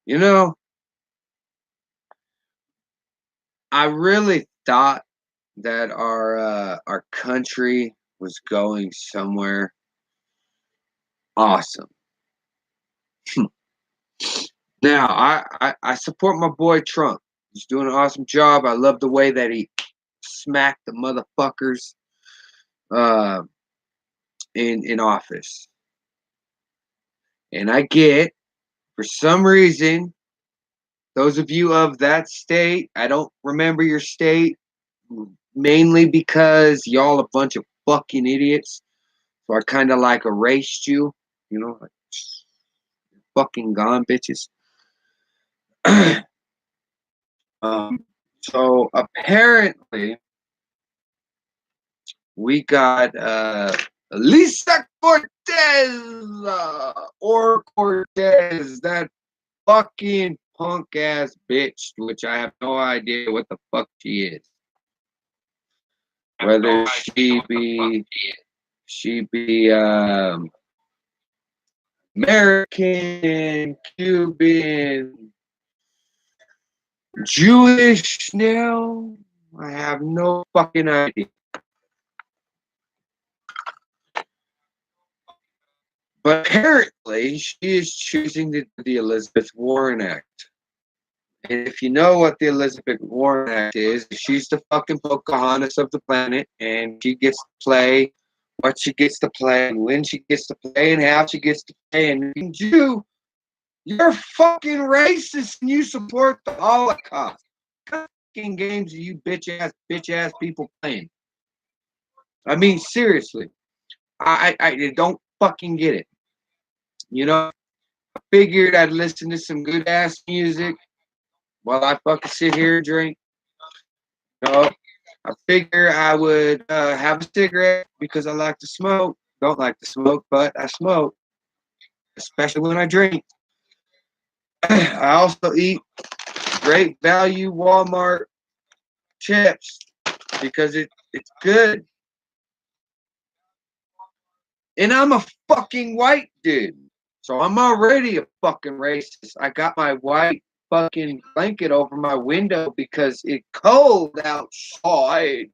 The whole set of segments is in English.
You know, I really thought that our country was going somewhere awesome. Now, I support my boy Trump. He's doing an awesome job. I love the way that he smacked the motherfuckers uh, in office. And I get, for some reason, those of you of that state, I don't remember your state, mainly because y'all a bunch of fucking idiots. So I kind of like erased you, like fucking gone, bitches. um, so apparently we got Lisa Cortez or Cortez, that fucking punk ass bitch, which I have no idea what the fuck she is. Whether she be American, Cuban, Jewish now. I have no fucking idea. But apparently, she is choosing to do the Elizabeth Warren Act. And if you know what the Elizabeth Warren Act is, she's the fucking Pocahontas of the planet, and she gets to play what she gets to play, and when she gets to play, and how she gets to play. And you're fucking racist, and you support the Holocaust. What fucking games are you bitch ass people playing? I mean, seriously, I don't fucking get it. I figured I'd listen to some good ass music while I fucking sit here and drink. I figure I would have a cigarette because I like to smoke. Don't like to smoke, but I smoke, especially when I drink. I also eat great value Walmart chips because it's good. And I'm a fucking white dude. So I'm already a fucking racist. I got my white fucking blanket over my window because it's cold outside.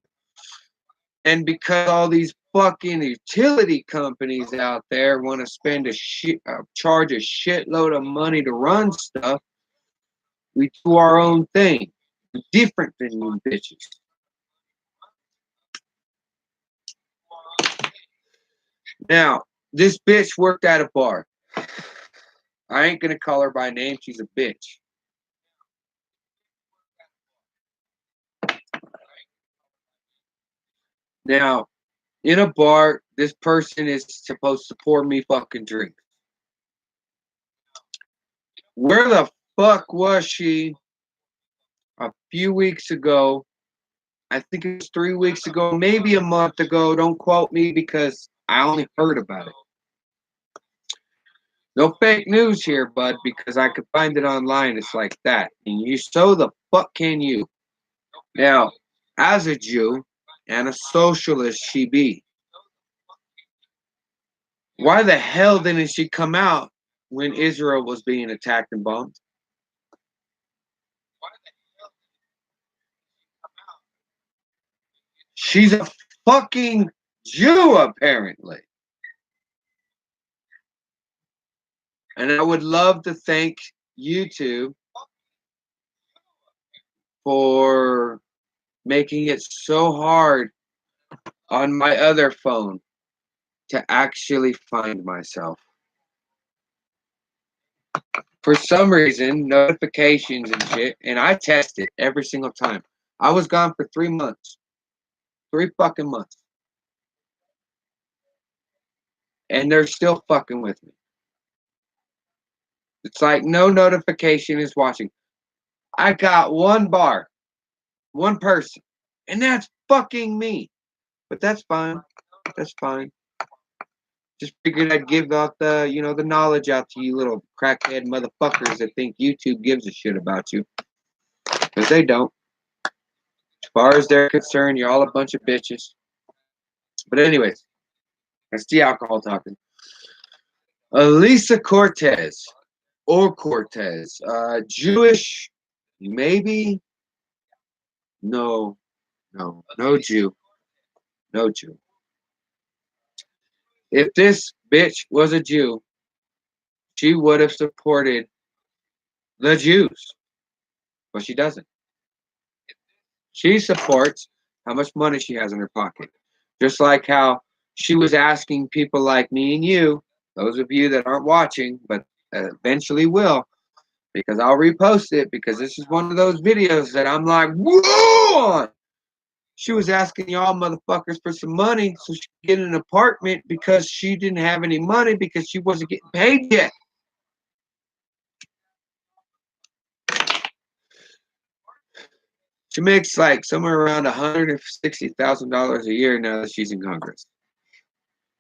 And because all these fucking utility companies out there want to charge a shitload of money to run stuff, we do our own thing. Different than you bitches. Now, this bitch worked at a bar. I ain't gonna call her by name. She's a bitch. Now, in a bar, this person is supposed to pour me fucking drinks. Where the fuck was she a few weeks ago? I think it was 3 weeks ago, maybe a month ago. Don't quote me because I only heard about it. No fake news here, bud, because I could find it online. It's like that. And you so the fuck can you? Now, as a Jew and a socialist she be, why the hell didn't she come out when Israel was being attacked and bombed? She's a fucking Jew, apparently. And I would love to thank YouTube for making it so hard on my other phone to actually find myself. For some reason, notifications and shit, and I test it every single time. I was gone for 3 months. 3 fucking months. And they're still fucking with me. It's like no notification is watching. I got one bar, one person, and that's fucking me. But that's fine. That's fine. Just figured I'd give out the knowledge out to you little crackhead motherfuckers that think YouTube gives a shit about you. Because they don't. As far as they're concerned, you're all a bunch of bitches. But anyways, that's the alcohol talking. Elisa Cortez. or Cortez. Jewish, maybe. No, no Jew, no Jew. If this bitch was a Jew, she would have supported the Jews, but she doesn't. She supports how much money she has in her pocket. Just like how she was asking people like me and you, those of you that aren't watching, but eventually will, because I'll repost it because this is one of those videos that I'm like, whoa! She was asking y'all motherfuckers for some money so she could get an apartment because she didn't have any money because she wasn't getting paid yet. She makes like somewhere around $160,000 a year now that she's in Congress.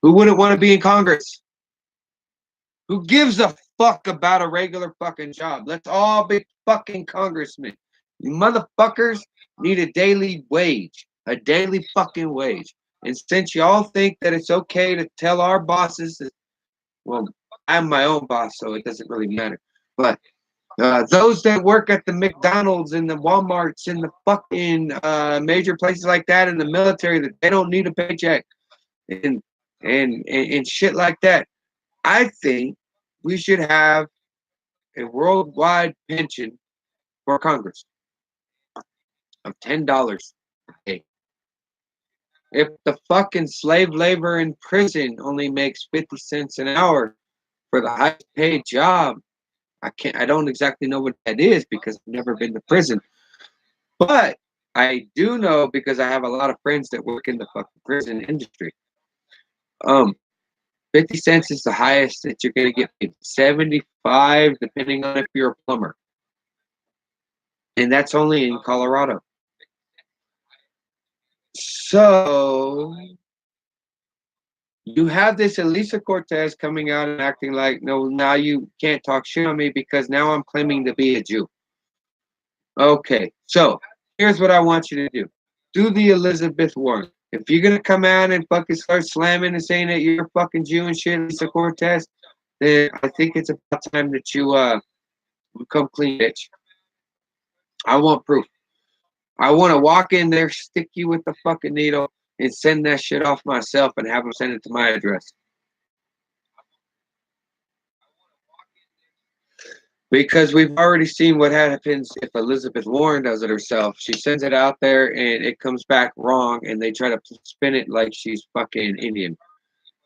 Who wouldn't want to be in Congress? Who gives a fuck about a regular fucking job? Let's all be fucking congressmen. You motherfuckers need a daily wage. A daily fucking wage. And since y'all think that it's okay to tell our bosses that, well, I'm my own boss, so it doesn't really matter. But those that work at the McDonald's and the Walmarts and the fucking major places like that in the military, that they don't need a paycheck and and shit like that. I think we should have a worldwide pension for Congress of $10 a day. If the fucking slave labor in prison only makes 50 cents an hour for the highest paid job, I don't exactly know what that is because I've never been to prison. But I do know because I have a lot of friends that work in the fucking prison industry. Um 50 cents is the highest that you're gonna get paid. 75 depending on if you're a plumber. And that's only in Colorado. So you have this Elisa Cortez coming out and acting like, no, now you can't talk shit on me because now I'm claiming to be a Jew. Okay, so here's what I want you to do. Do the Elizabeth Warren. If you're gonna come out and fucking start slamming and saying that you're a fucking Jew and shit, Elisa Cortez, then I think it's about time that you come clean, bitch. I want proof. I want to walk in there, stick you with the fucking needle, and send that shit off myself and have them send it to my address. Because we've already seen what happens if Elizabeth Warren does it herself. She sends it out there and it comes back wrong, and they try to spin it like she's fucking Indian.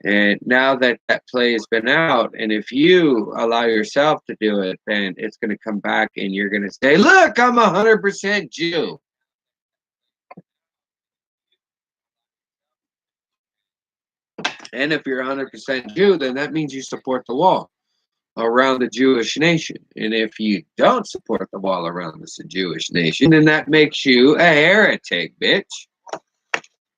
And now that that play has been out, and if you allow yourself to do it, then it's going to come back and you're going to say, look, I'm 100% Jew. And if you're 100% Jew, then that means you support the wall around the Jewish nation. And if you don't support the wall around the Jewish nation, then that makes you a heretic, bitch.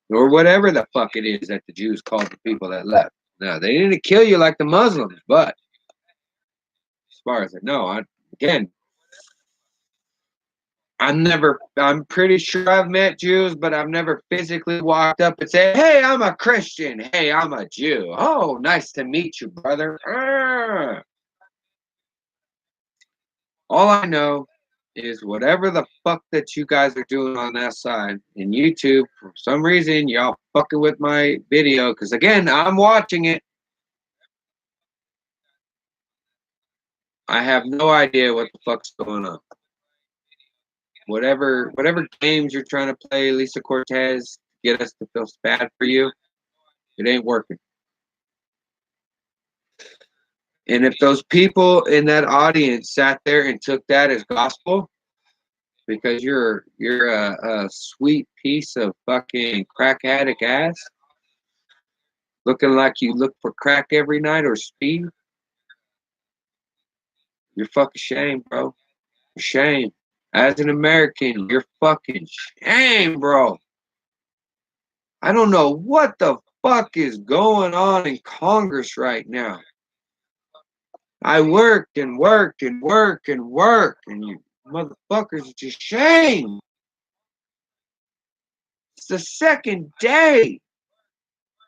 Or whatever the fuck it is that the Jews called the people that left. Now, they didn't kill you like the Muslims, but as far as I know, again, I'm pretty sure I've met Jews, but I've never physically walked up and said, hey, I'm a Christian. Hey, I'm a Jew. Oh, nice to meet you, brother. All I know is whatever the fuck that you guys are doing on that side in YouTube, for some reason, y'all fucking with my video, because again, I'm watching it. I have no idea what the fuck's going on. Whatever games you're trying to play, Lisa Cortez, get us to feel bad for you, it ain't working. And if those people in that audience sat there and took that as gospel, because you're a sweet piece of fucking crack addict ass, looking like you look for crack every night or speed, you're fucking shame, bro. You're shame. As an American, you're fucking shame, bro. I don't know what the fuck is going on in Congress right now. I worked and worked and worked and worked, and you motherfuckers, it's a shame. It's the second day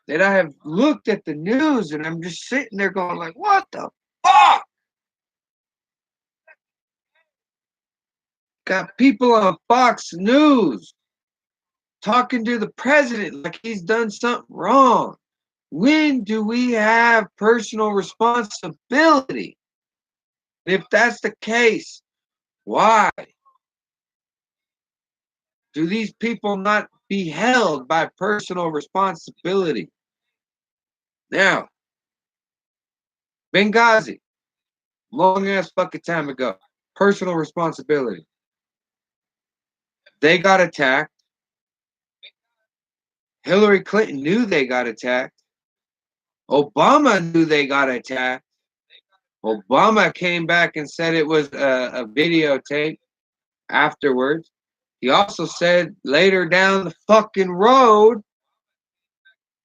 that I have looked at the news, and I'm just sitting there going like, what the fuck? got people on Fox News talking to the president like he's done something wrong. When do we have personal responsibility? If that's the case, why do these people not be held by personal responsibility? Now, Benghazi, long ass fucking time ago, personal responsibility. They got attacked. Hillary Clinton knew they got attacked. Obama knew they got attacked. Obama came back and said it was a videotape afterwards. He also said later down the fucking road,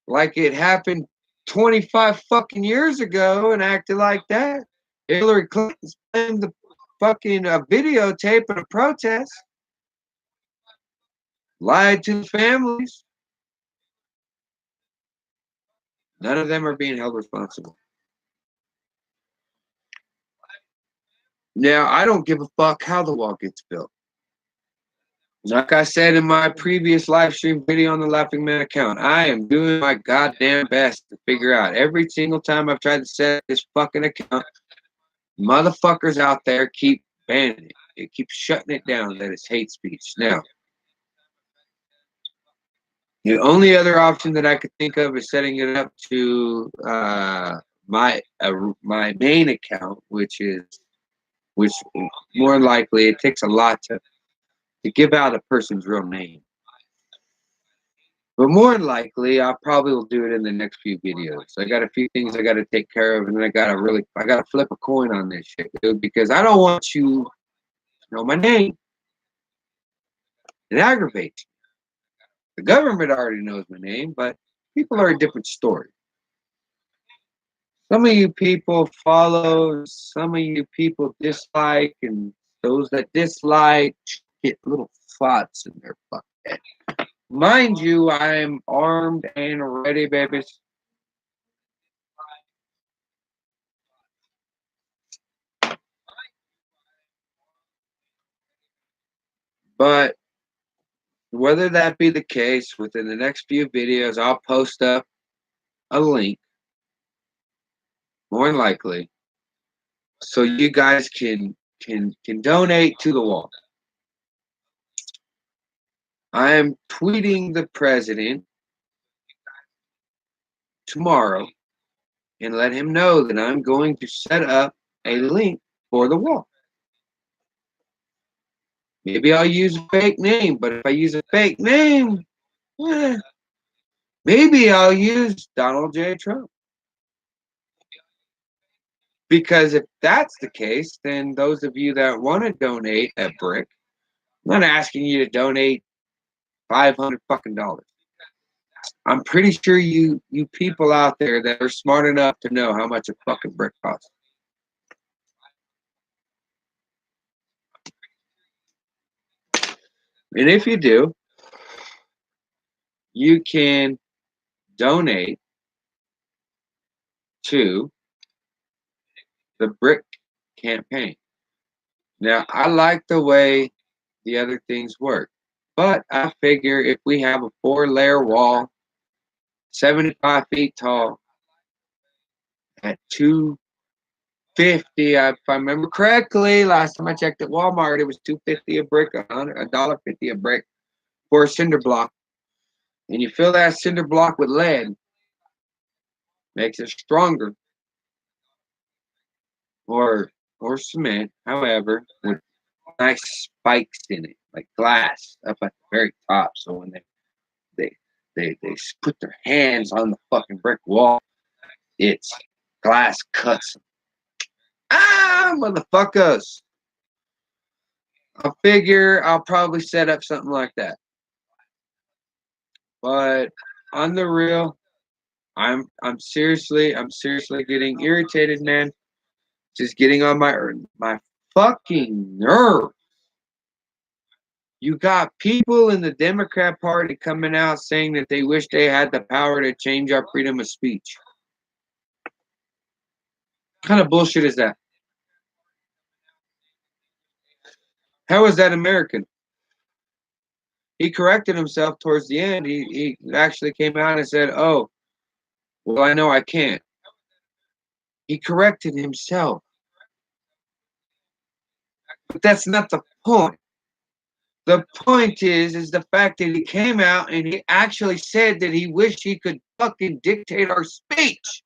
like it happened 25 fucking years ago, and acted like that. Hillary Clinton's playing the fucking videotape of a protest. Lied to the families. None of them are being held responsible. Now, I don't give a fuck how the wall gets built. Like I said in my previous live stream video on the Laughing Man account, I am doing my goddamn best to figure out. Every single time I've tried to set this fucking account, motherfuckers out there keep banning it. It keeps shutting it down that it's hate speech. Now, the only other option that I could think of is setting it up to my main account, which more likely it takes a lot to give out a person's real name. But more than likely, I probably will do it in the next few videos. I got a few things I got to take care of, and then I got to flip a coin on this shit, dude, because I don't want you to know my name. It aggravates me. The government already knows my name, but people are a different story. Some of you people follow, some of you people dislike, and those that dislike get little thoughts in their fucking head. Mind you, I'm armed and ready, babies. But whether that be the case, within the next few videos, I'll post up a link, more than likely, so you guys can donate to the wall. I am tweeting the president tomorrow and let him know that I'm going to set up a link for the wall. Maybe I'll use a fake name, but if I use a fake name, maybe I'll use Donald J. Trump. Because if that's the case, then those of you that want to donate a brick, I'm not asking you to donate $500 fucking dollars. I'm pretty sure you people out there that are smart enough to know how much a fucking brick costs. And if you do, you can donate to the brick campaign. Now, I like the way the other things work, but I figure if we have a 4-layer wall, 75 feet tall, at $250, if I remember correctly, last time I checked at Walmart, it was $2.50 a brick, $1.50 a brick for a cinder block. And you fill that cinder block with lead, makes it stronger, or cement, however, with nice spikes in it, like glass up at the very top. So when they put their hands on the fucking brick wall, it's glass cuts them. Ah, motherfuckers! I figure I'll probably set up something like that. But on the real, I'm seriously getting irritated, man. Just getting on my fucking nerve. You got people in the Democrat Party coming out saying that they wish they had the power to change our freedom of speech. What kind of bullshit is that? How is that American? He corrected himself towards the end. He actually came out and said, "Oh, well, I know I can't." He corrected himself. But that's not the point. The point is the fact that he came out and he actually said that he wished he could fucking dictate our speech.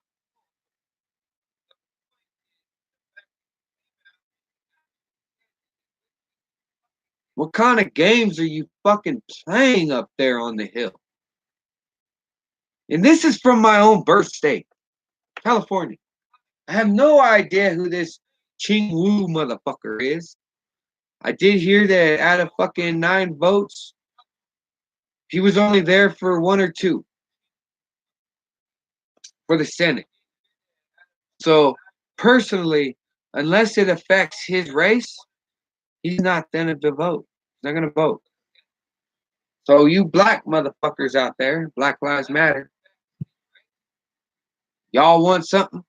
What kind of games are you fucking playing up there on the hill? And this is from my own birth state, California. I have no idea who this Ching Wu motherfucker is. I did hear that out of fucking 9 votes, he was only there for 1 or 2 for the Senate. So personally, unless it affects his race, he's not going to vote. He's not going to vote. So you black motherfuckers out there, Black Lives Matter, y'all want something?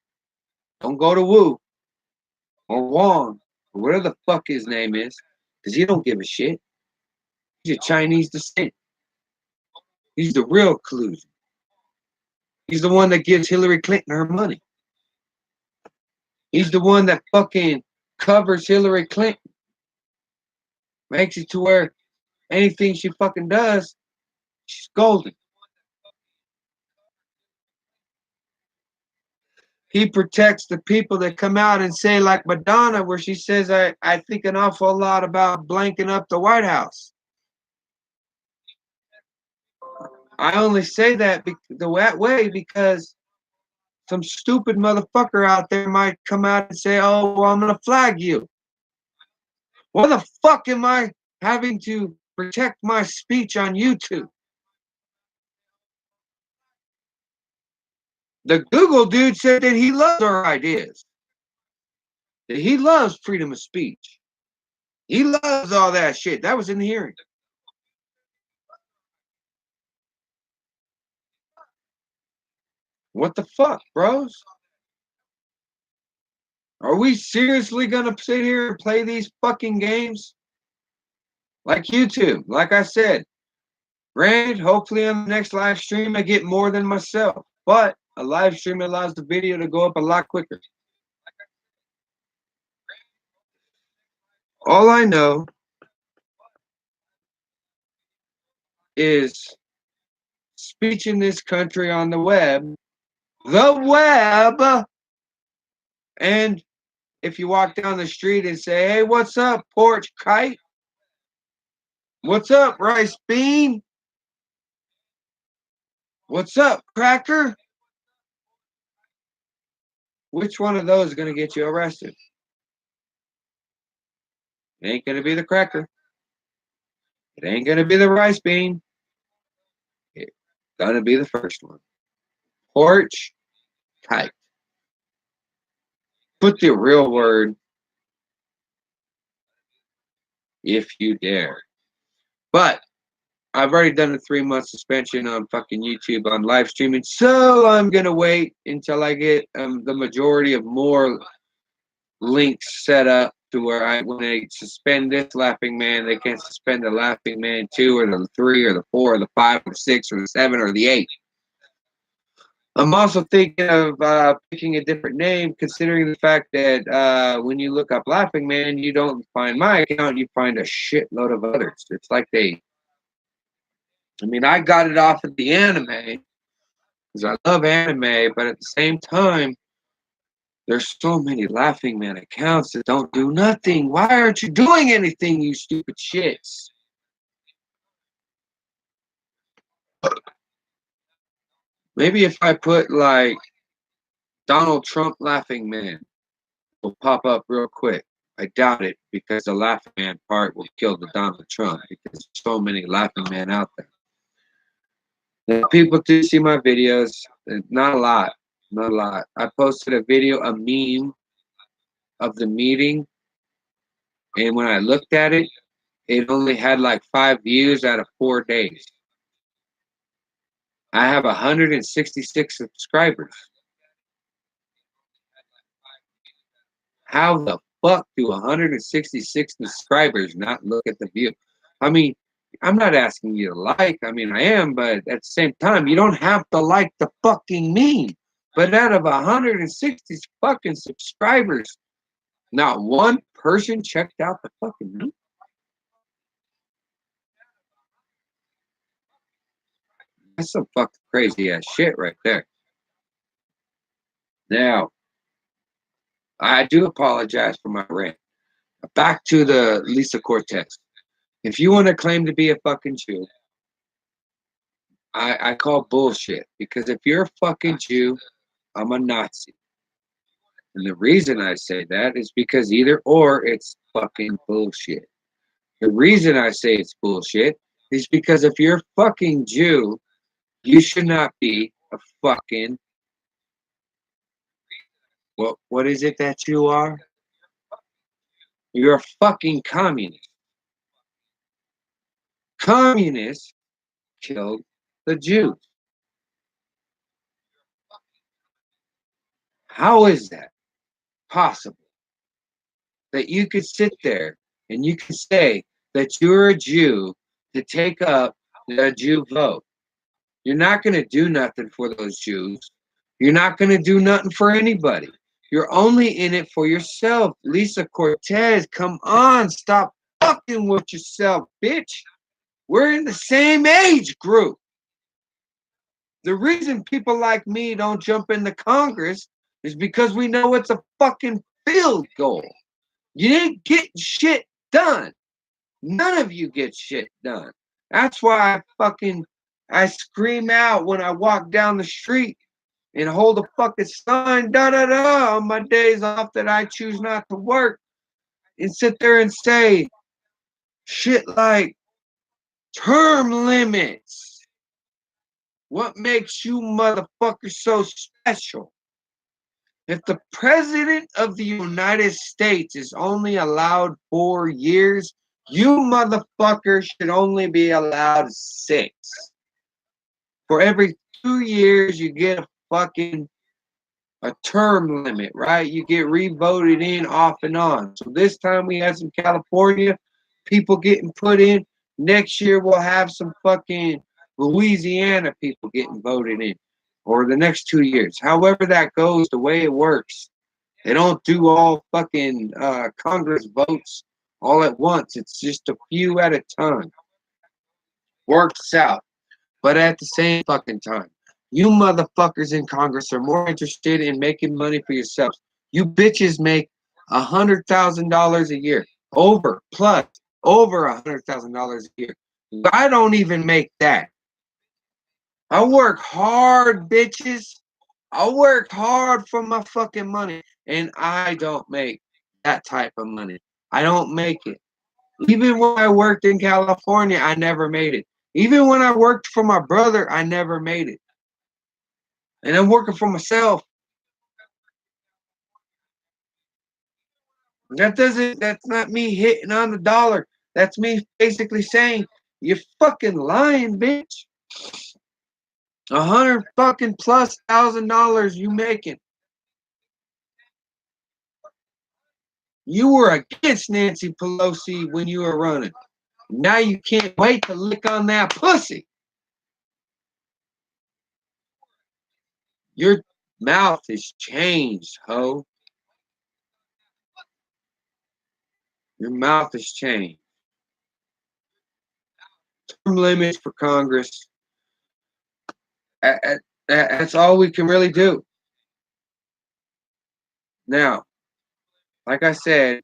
Don't go to Wu or Wong or whatever the fuck his name is, because he don't give a shit. He's a Chinese descent. He's the real collusion. He's the one that gives Hillary Clinton her money. He's the one that fucking covers Hillary Clinton. Makes it to where anything she fucking does, she's golden. He protects the people that come out and say, like Madonna, where she says, I think an awful lot about blanking up the White House. I only say that the way because some stupid motherfucker out there might come out and say, oh, well, I'm going to flag you. Why the fuck am I having to protect my speech on YouTube? The Google dude said that he loves our ideas. That he loves freedom of speech. He loves all that shit. That was in the hearing. What the fuck, bros? Are we seriously gonna sit here and play these fucking games? Like YouTube, like I said, granted, hopefully on the next live stream I get more than myself, but a live stream allows the video to go up a lot quicker. All I know is speech in this country on the web, and if you walk down the street and say, hey, what's up, porch kite? What's up, rice bean? What's up, cracker? Which one of those is going to get you arrested? It ain't going to be the cracker. It ain't going to be the rice bean. It's going to be the first one. Porch kite. Put the real word if you dare. But I've already done a 3-month suspension on fucking YouTube on live streaming, so I'm going to wait until I get the majority of more links set up to where when they suspend this Laughing Man, they can suspend the Laughing Man 2 or the 3 or the 4 or the 5 or the 6 or the 7 or the 8. I'm also thinking of picking a different name, considering the fact that when you look up Laughing Man, you don't find my account, you find a shitload of others. It's like I got it off of the anime because I love anime, but at the same time, there's so many Laughing Man accounts that don't do nothing. Why aren't you doing anything, you stupid shits? Maybe if I put like Donald Trump Laughing Man, will pop up real quick. I doubt it because the Laughing Man part will kill the Donald Trump because there's so many Laughing Men out there. Now, people do see my videos, not a lot, not a lot. I posted a video, a meme of the meeting, and when I looked at it, it only had like 5 views out of 4 days. I have 166 subscribers. How the fuck do 166 subscribers not look at the view? I mean, I'm not asking you to like. I mean, I am, but at the same time, you don't have to like the fucking meme. But out of 160 fucking subscribers, not one person checked out the fucking meme. That's some fucking crazy ass shit right there. Now, I do apologize for my rant. Back to the Lisa Cortez. If you want to claim to be a fucking Jew, I call bullshit. Because if you're a fucking Jew, I'm a Nazi. And the reason I say that is because either or it's fucking bullshit. The reason I say it's bullshit is because if you're a fucking Jew, you should not be a fucking what is it that you are? You're a fucking communist. Communists killed the Jews. How is that possible? That you could sit there and you could say that you're a Jew to take up the Jew vote. You're not going to do nothing for those Jews. You're not going to do nothing for anybody. You're only in it for yourself. Lisa Cortez, come on, stop fucking with yourself, bitch. We're in the same age group. The reason people like me don't jump into Congress is because we know it's a fucking field goal. You ain't getting shit done. None of you get shit done. That's why I scream out when I walk down the street and hold a fucking sign, da da da, on my days off that I choose not to work, and sit there and say shit like term limits. What makes you motherfuckers so special? If the president of the United States is only allowed 4 years, you motherfuckers should only be allowed 6. For every 2 years, you get a term limit, right? You get re-voted in off and on. So this time we had some California people getting put in. Next year we'll have some fucking Louisiana people getting voted in. Or the next 2 years. However that goes, the way it works. They don't do all fucking Congress votes all at once. It's just a few at a time. Works out. But at the same fucking time, you motherfuckers in Congress are more interested in making money for yourselves. You bitches make $100,000 a year. Over $100,000 a year. I don't even make that. I work hard, bitches. I work hard for my fucking money. And I don't make that type of money. I don't make it. Even when I worked in California, I never made it. Even when I worked for my brother, I never made it. And I'm working for myself. That's not me hitting on the dollar. That's me basically saying, you're fucking lying, bitch. 100 fucking plus $1,000 you making. You were against Nancy Pelosi when you were running. Now you can't wait to lick on that pussy. Your mouth has changed, ho. Your mouth has changed. Term limits for Congress. That's all we can really do. Now, like I said,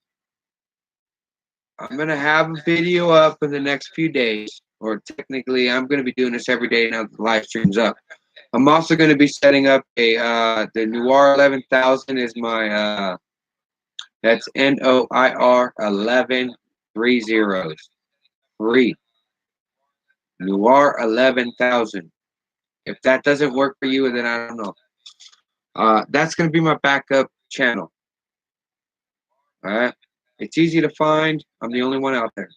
I'm going to have a video up in the next few days. Or technically, I'm going to be doing this every day now that the live stream's up. I'm also going to be setting up the Noir 11,000 is my, that's NOIR 11 3 zeros. Free. Noir 11,000. If that doesn't work for you, then I don't know. That's going to be my backup channel. All right. It's easy to find. I'm the only one out there.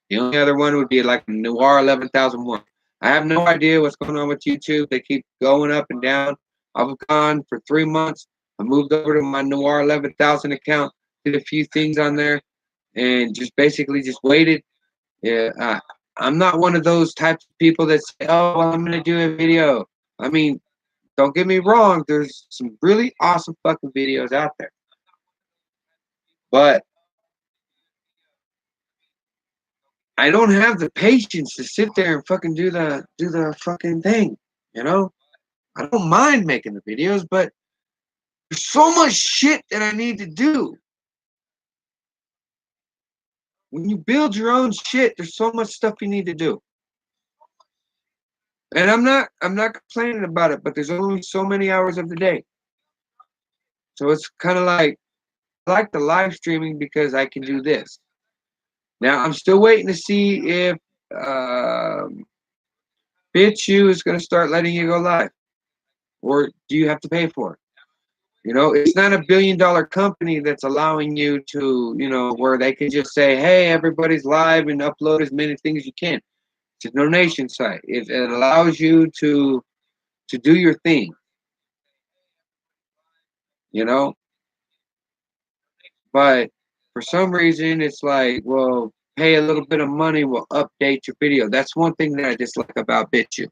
The only other one would be like Noir 11,001. I have no idea what's going on with YouTube. They keep going up and down. I've gone for 3 months. I moved over to my Noir 11,000 account. did a few things on there, and just basically just waited. Yeah, I'm not one of those types of people that say, "Oh, well, I'm gonna do a video." I mean, don't get me wrong. There's some really awesome fucking videos out there, but I don't have the patience to sit there and fucking do the fucking thing. You know, I don't mind making the videos, but there's so much shit that I need to do. When you build your own shit, there's so much stuff you need to do. And I'm not complaining about it, but there's only so many hours of the day. So it's kind of like I like the live streaming because I can do this. Now I'm still waiting to see if BitChute is going to start letting you go live, or do you have to pay for it? You know, it's not $1 billion company that's allowing you to, where they can just say, "Hey, everybody's live and upload as many things as you can." It's a donation site. It allows you to do your thing, you know. But for some reason, it's like, well, pay a little bit of money, will update your video. That's one thing that I dislike about BitChute.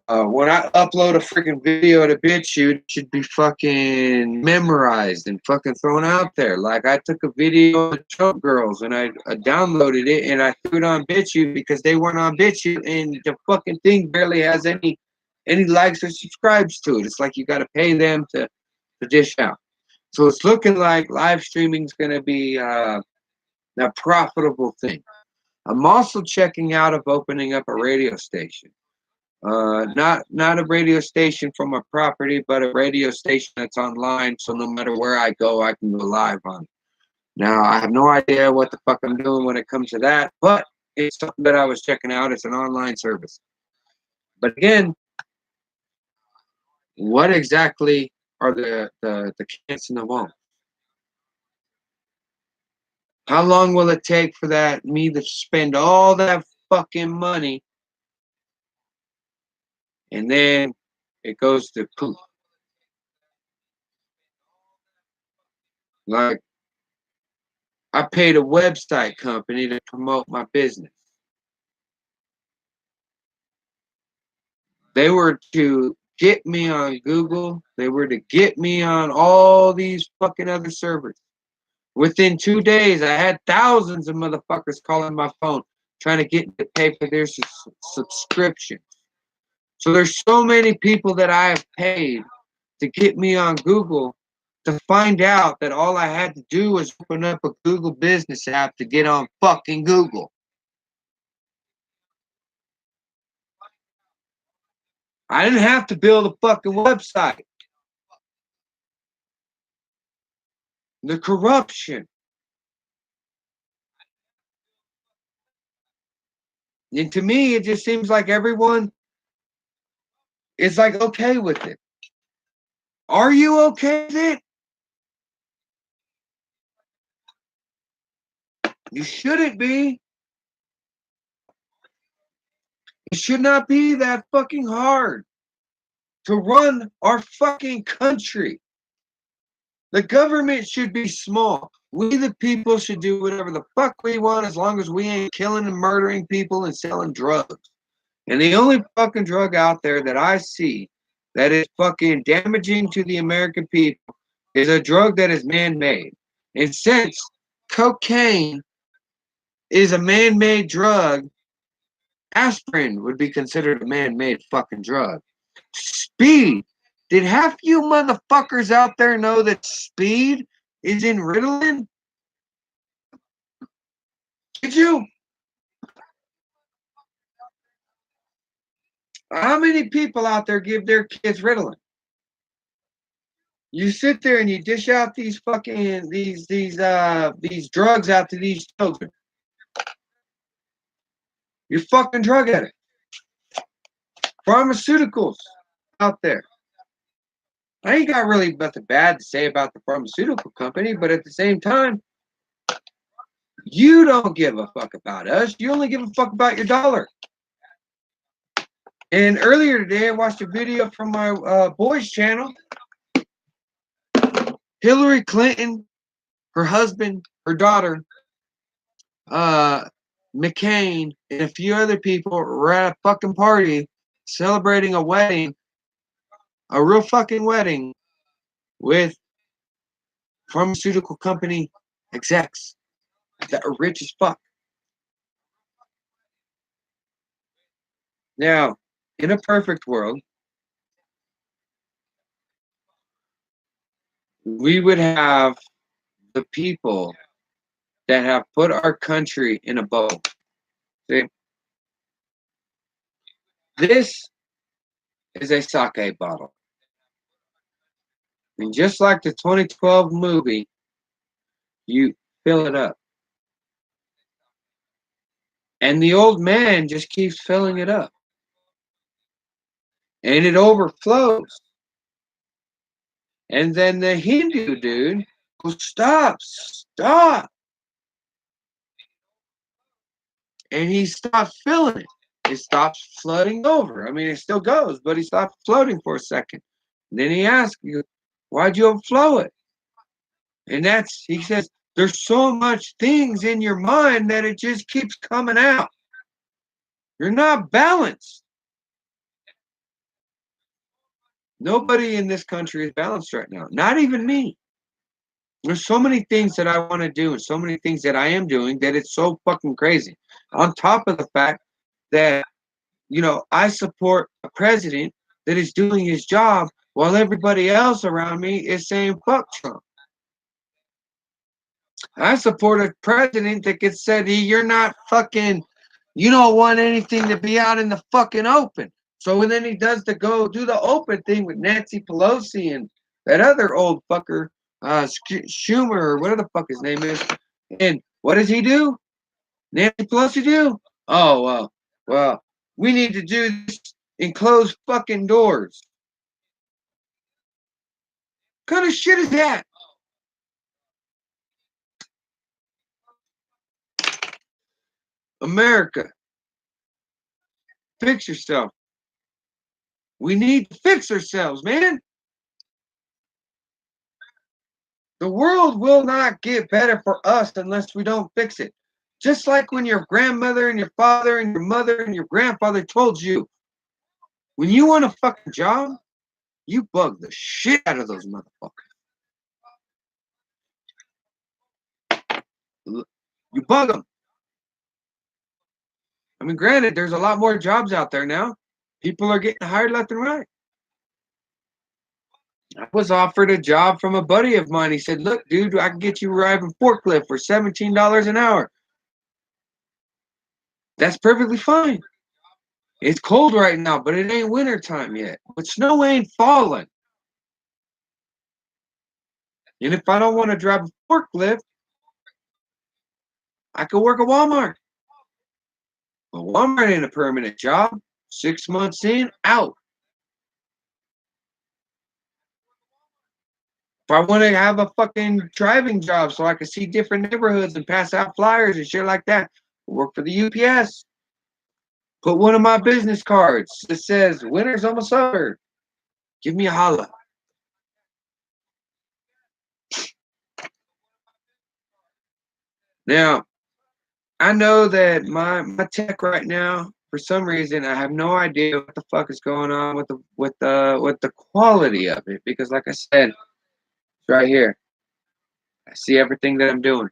When I upload a freaking video to BitChute, it should be fucking memorized and fucking thrown out there. Like I took a video of Trump girls and I downloaded it and I threw it on BitChute because they weren't on BitChute and the fucking thing barely has any likes or subscribes to it. It's like you got to pay them to dish out. So it's looking like live streaming is going to be a profitable thing. I'm also checking out of opening up a radio station. Not a radio station from a property, but a radio station that's online. So no matter where I go, I can go live on it. Now I have no idea what the fuck I'm doing when it comes to that, but it's something that I was checking out. It's an online service. But again, what exactly are the cants in the wall? How long will it take for me to spend all that fucking money and then it goes to poop? Like I paid a website company to promote my business. They were to get me on Google. They were to get me on all these fucking other servers. Within 2 days, I had thousands of motherfuckers calling my phone trying to get me to pay for their subscription. So there's so many people that I have paid to get me on Google to find out that all I had to do was open up a Google business app to get on fucking Google. I didn't have to build a fucking website. The corruption. And to me, it just seems like everyone is like okay with it. Are you okay with it? You shouldn't be. It should not be that fucking hard to run our fucking country. The government should be small. We, the people, should do whatever the fuck we want as long as we ain't killing and murdering people and selling drugs. And the only fucking drug out there that I see that is fucking damaging to the American people is a drug that is man-made. And since cocaine is a man-made drug, aspirin would be considered a man-made fucking drug. Speed. Did half you motherfuckers out there know that speed is in Ritalin? Did you? How many people out there give their kids Ritalin? You sit there and you dish out these fucking these drugs out to these children. You're fucking drug addicts. Pharmaceuticals out there. I ain't got really nothing bad to say about the pharmaceutical company, but at the same time, you don't give a fuck about us. You only give a fuck about your dollar. And earlier today, I watched a video from my boy's channel. Hillary Clinton, her husband, her daughter, McCain, and a few other people were at a fucking party celebrating a wedding, a real fucking wedding, with pharmaceutical company execs that are rich as fuck. Now, in a perfect world, we would have the people that have put our country in a bubble. See? This is a sake bottle. And just like the 2012 movie, you fill it up. And the old man just keeps filling it up. And it overflows. And then the Hindu dude goes, stop, stop. And he stops filling it. It stops flooding over. I mean, it still goes, but he stops floating for a second. And then he asks you, why'd you overflow it? And he says, there's so much things in your mind that it just keeps coming out. You're not balanced. Nobody in this country is balanced right now. Not even me. There's so many things that I want to do and so many things that I am doing that it's so fucking crazy. On top of the fact that, I support a president that is doing his job while everybody else around me is saying fuck Trump. I support a president that gets said, you're not fucking, you don't want anything to be out in the fucking open. So then he does do the open thing with Nancy Pelosi and that other old fucker, Schumer, or whatever the fuck his name is. And what does he do? Nancy Pelosi do? Oh, well, we need to do this in closed fucking doors. What kind of shit is that? America, fix yourself. We need to fix ourselves, man. The world will not get better for us unless we don't fix it. Just like when your grandmother and your father and your mother and your grandfather told you, when you want a fucking job, you bug the shit out of those motherfuckers. You bug them. I mean, granted, there's a lot more jobs out there now. People are getting hired left and right. I was offered a job from a buddy of mine. He said, look, dude, I can get you driving forklift for $17 an hour. That's perfectly fine. It's cold right now, but it ain't winter time yet. But snow ain't falling. And if I don't want to drive a forklift, I could work at Walmart. But Walmart ain't a permanent job. 6 months in, out. If I want to have a fucking driving job so I can see different neighborhoods and pass out flyers and shit like that, I'll work for the UPS. Put one of my business cards that says, winter's almost over. Give me a holla. Now, I know that my tech right now, for some reason, I have no idea what the fuck is going on with the quality of it, because like I said, it's right here. I see everything that I'm doing.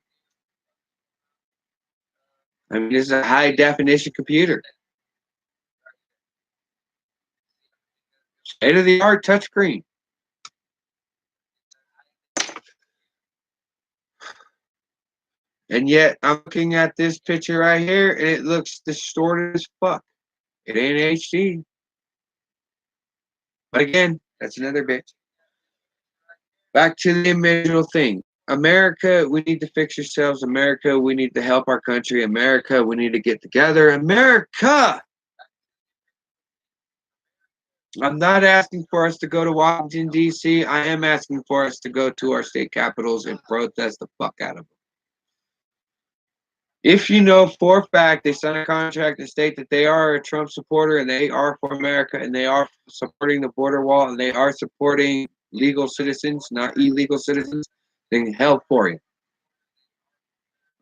I mean, this is a high definition computer. State of the art touchscreen. And yet I'm looking at this picture right here and it looks distorted as fuck. It ain't HD. But again, that's another bitch. Back to the individual thing. America, we need to fix ourselves. America, we need to help our country. America, we need to get together. America! I'm not asking for us to go to Washington, D.C. I am asking for us to go to our state capitals and protest the fuck out of them. If you know for a fact they signed a contract to state that they are a Trump supporter and they are for America and they are supporting the border wall and they are supporting legal citizens, not illegal citizens, then hell for you.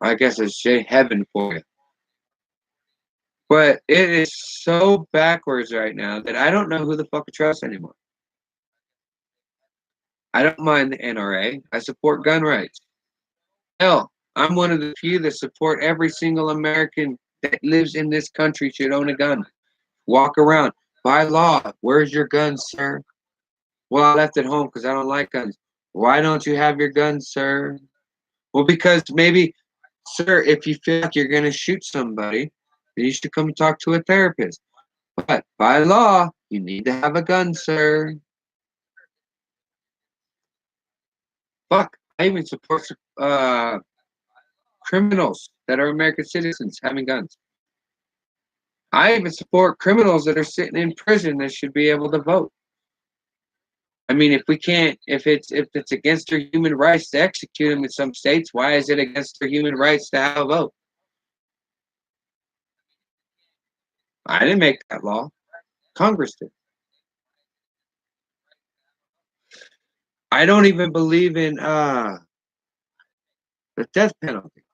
I guess it's heaven for you. But it is so backwards right now that I don't know who the fuck to trust anymore. I don't mind the NRA. I support gun rights. Hell, I'm one of the few that support every single American that lives in this country should own a gun. Walk around. By law, where's your gun, sir? Well, I left it home because I don't like guns. Why don't you have your gun, sir? Well, because maybe, sir, if you feel like you're going to shoot somebody, then you should come talk to a therapist. But by law, you need to have a gun, sir. Fuck, I even support criminals that are American citizens having guns. I even support criminals that are sitting in prison that should be able to vote. I mean, if we can't, if it's against their human rights to execute them in some states, why is it against their human rights to have a vote? I didn't make that law. Congress did. I don't even believe in the death penalty.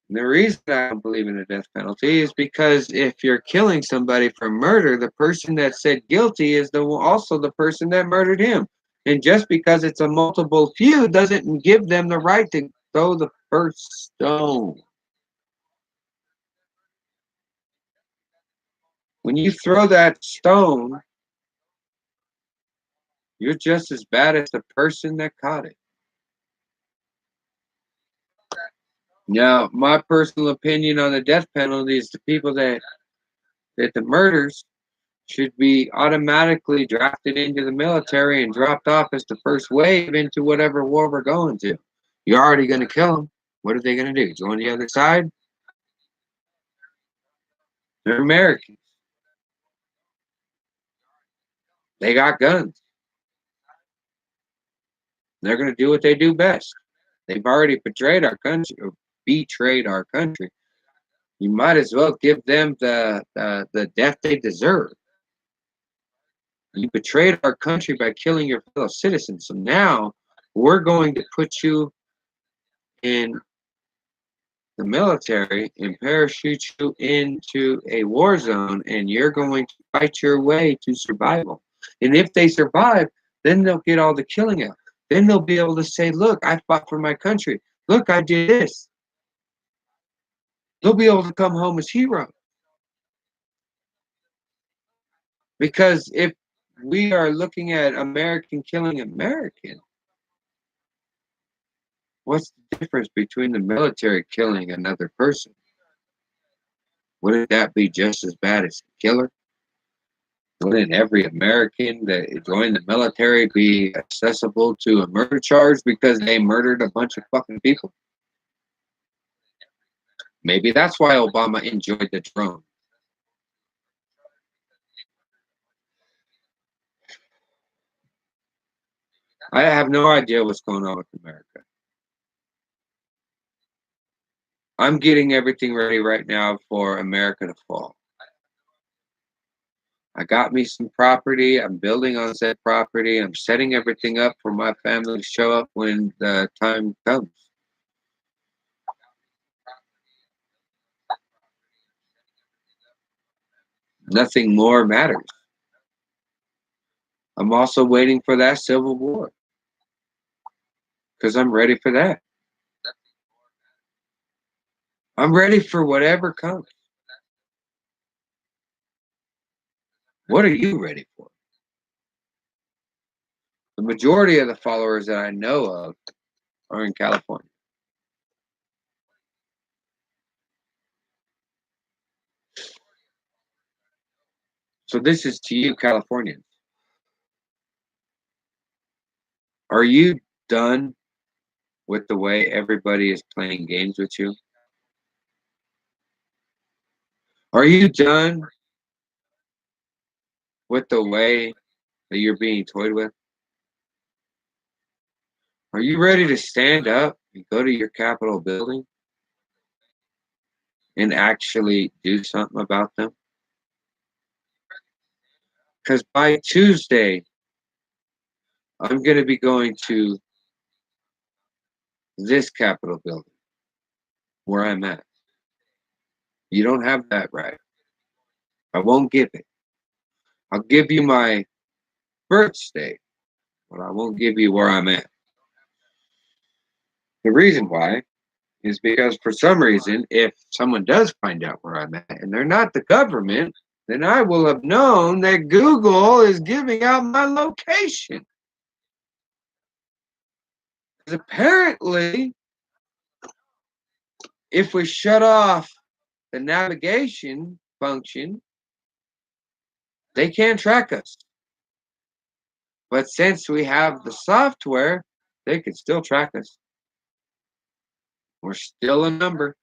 And the reason I don't believe in the death penalty is because if you're killing somebody for murder, the person that said guilty is also the person that murdered him. And just because it's a multiple feud doesn't give them the right to throw the first stone. When you throw that stone, you're just as bad as the person that caught it. Now, my personal opinion on the death penalty is the people that the murders should be automatically drafted into the military and dropped off as the first wave into whatever war we're going to. You're already going to kill them. What are they going to do? Join the other side? They're Americans. They got guns. They're going to do what they do best. They've already betrayed our country. Or betrayed our country. You might as well give them the death they deserve. You betrayed our country by killing your fellow citizens. So now we're going to put you in the military and parachute you into a war zone, and you're going to fight your way to survival. And if they survive, then they'll get all the killing out. Then they'll be able to say, look, I fought for my country. Look, I did this. They'll be able to come home as heroes. Because if we are looking at American killing American, what's the difference between the military killing another person? Wouldn't that be just as bad as a killer? Wouldn't every American that joined the military be accessible to a murder charge because they murdered a bunch of fucking people? Maybe that's why Obama enjoyed the drone. I have no idea what's going on with America. I'm getting everything ready right now for America to fall. I got me some property. I'm building on said property. I'm setting everything up for my family to show up when the time comes. Nothing more matters. I'm also waiting for that civil war because I'm ready for that. I'm ready for whatever comes. What are you ready for? The majority of the followers that I know of are in California. So this is to you, Californians. Are you done with the way everybody is playing games with you? Are you done with the way that you're being toyed with? Are you ready to stand up and go to your Capitol building and actually do something about them? Because by Tuesday, I'm going to be going to this Capitol building where I'm at. You don't have that right. I won't give it. I'll give you my birth state, but I won't give you where I'm at. The reason why is because for some reason, if someone does find out where I'm at and they're not the government, then I will have known that Google is giving out my location. Because apparently, if we shut off the navigation function, they can't track us. But since we have the software, they can still track us. We're still a number.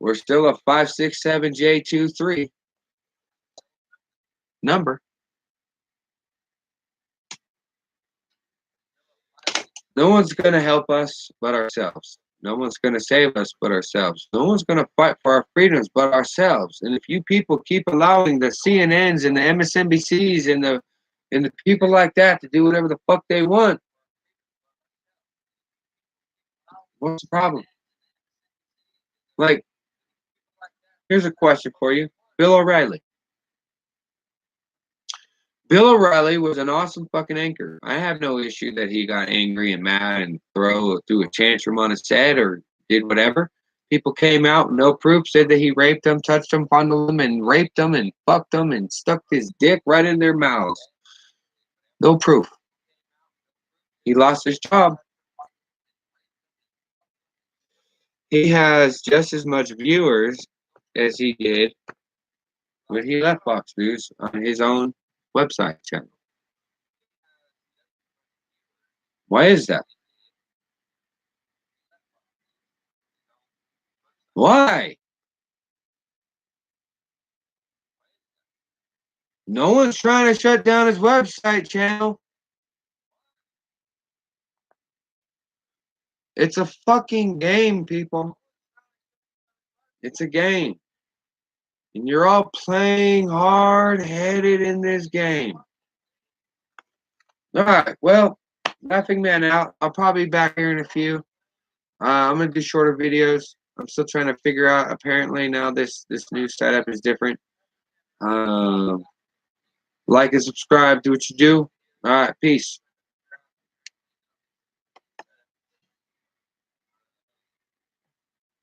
We're still a 567J23 number. No one's going to help us but ourselves. No one's going to save us but ourselves. No one's going to fight for our freedoms but ourselves. And if you people keep allowing the CNNs and the MSNBCs and the people like that to do whatever the fuck they want, what's the problem? Like, here's a question for you. Bill O'Reilly. Bill O'Reilly was an awesome fucking anchor. I have no issue that he got angry and mad and threw a tantrum on his set or did whatever. People came out, no proof, said that he raped them, touched them, fondled them, and raped them and fucked them and stuck his dick right in their mouths. No proof. He lost his job. He has just as much viewers as he did when he left Fox News on his own website channel. Why is that? Why? No one's trying to shut down his website channel. It's a fucking game, people. It's a game. And you're all playing hard-headed in this game. All right, well, Laughing Man out. I'll probably be back here in a few. I'm going to do shorter videos. I'm still trying to figure out, apparently now this new setup is different. Like and subscribe. Do what you do. All right, peace.